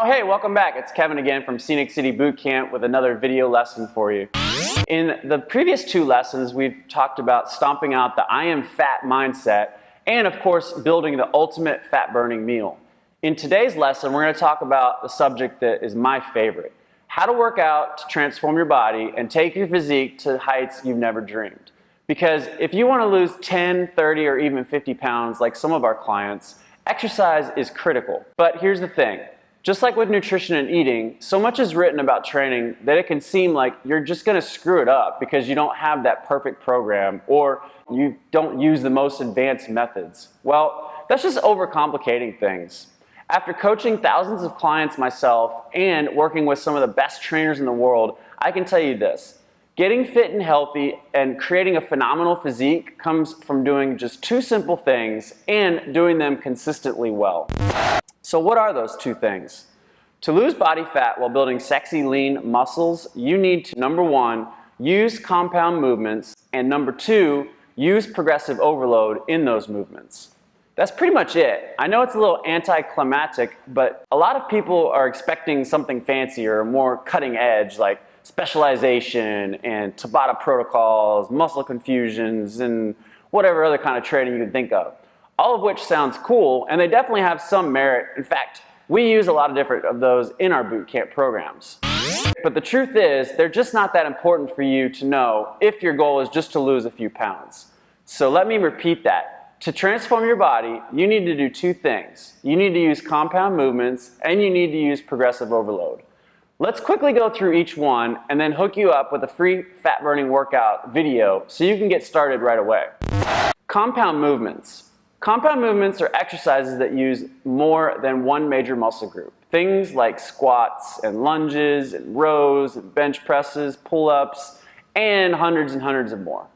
Oh hey, welcome back. It's Kevin again from Scenic City Bootcamp with another video lesson for you. In the previous two lessons, we've talked about stomping out the I am fat mindset and of course building the ultimate fat burning meal. In today's lesson, we're going to talk about the subject that is my favorite: how to work out to transform your body and take your physique to heights you've never dreamed. Because if you want to lose 10, 30, or even 50 pounds like some of our clients, exercise is critical. But here's the thing. Just like with nutrition and eating, so much is written about training that it can seem like you're just going to screw it up because you don't have that perfect program or you don't use the most advanced methods. Well, that's just overcomplicating things. After coaching thousands of clients myself and working with some of the best trainers in the world, I can tell you this: getting fit and healthy and creating a phenomenal physique comes from doing just two simple things and doing them consistently well. So what are those two things? To lose body fat while building sexy, lean muscles, you need to, number one, use compound movements, and number two, use progressive overload in those movements. That's pretty much it. I know it's a little anticlimactic, but a lot of people are expecting something fancier, more cutting edge, like specialization and Tabata protocols, muscle confusions, and whatever other kind of training you can think of. All of which sounds cool, and they definitely have some merit. In fact, we use a lot of different of those in our bootcamp programs. But the truth is, they're just not that important for you to know if your goal is just to lose a few pounds. So let me repeat that. To transform your body, you need to do two things. You need to use compound movements, and you need to use progressive overload. Let's quickly go through each one and then hook you up with a free fat burning workout video so you can get started right away. Compound movements. Compound movements are exercises that use more than one major muscle group. Things like squats and lunges and rows and bench presses, pull-ups, and hundreds of more.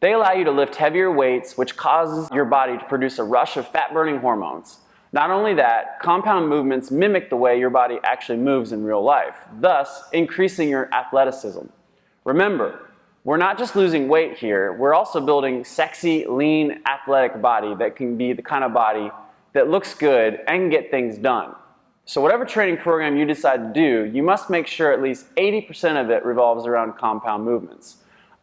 They allow you to lift heavier weights, which causes your body to produce a rush of fat-burning hormones. Not only that, compound movements mimic the way your body actually moves in real life, thus increasing your athleticism. Remember, we're not just losing weight here, we're also building sexy, lean, athletic body that can be the kind of body that looks good and can get things done. So whatever training program you decide to do, you must make sure at least 80% of it revolves around compound movements.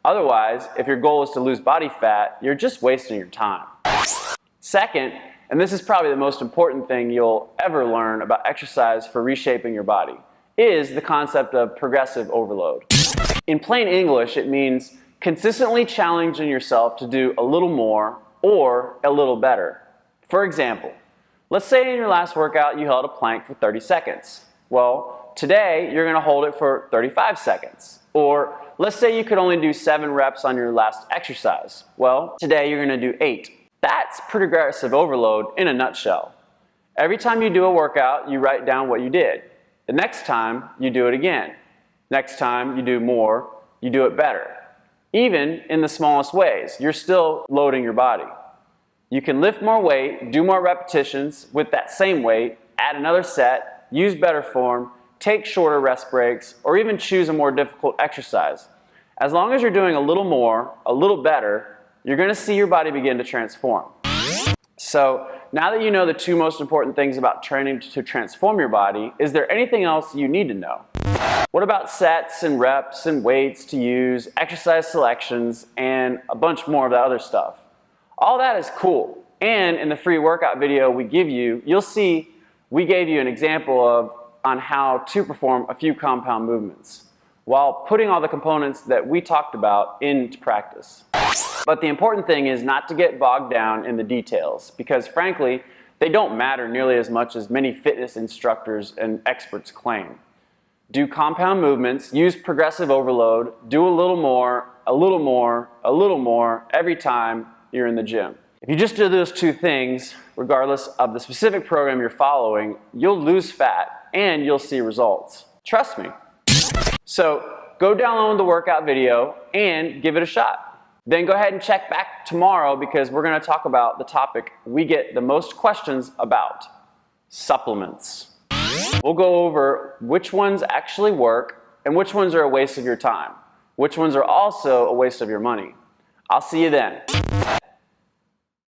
Otherwise, if your goal is to lose body fat, you're just wasting your time. Second, and this is probably the most important thing you'll ever learn about exercise for reshaping your body, is the concept of progressive overload. In plain English, it means consistently challenging yourself to do a little more or a little better. For example, let's say in your last workout you held a plank for 30 seconds. Well, today you're going to hold it for 35 seconds. Or let's say you could only do 7 reps on your last exercise. Well, today you're going to do 8. That's progressive overload in a nutshell. Every time you do a workout, you write down what you did. The next time, you do it again. Next time you do more, you do it better. Even in the smallest ways, you're still loading your body. You can lift more weight, do more repetitions with that same weight, add another set, use better form, take shorter rest breaks, or even choose a more difficult exercise. As long as you're doing a little more, a little better, you're going to see your body begin to transform. So now that you know the two most important things about training to transform your body, is there anything else you need to know? What about sets and reps and weights to use, exercise selections, and a bunch more of that other stuff? All that is cool. And in the free workout video we give you, you'll see we gave you an example on how to perform a few compound movements while putting all the components that we talked about into practice. But the important thing is not to get bogged down in the details, because frankly, they don't matter nearly as much as many fitness instructors and experts claim. Do compound movements, use progressive overload, do a little more, a little more, a little more every time you're in the gym. If you just do those two things, regardless of the specific program you're following, you'll lose fat and you'll see results. Trust me. So go download the workout video and give it a shot. Then go ahead and check back tomorrow because we're going to talk about the topic we get the most questions about: supplements. We'll go over which ones actually work and which ones are a waste of your time, which ones are also a waste of your money. I'll see you then.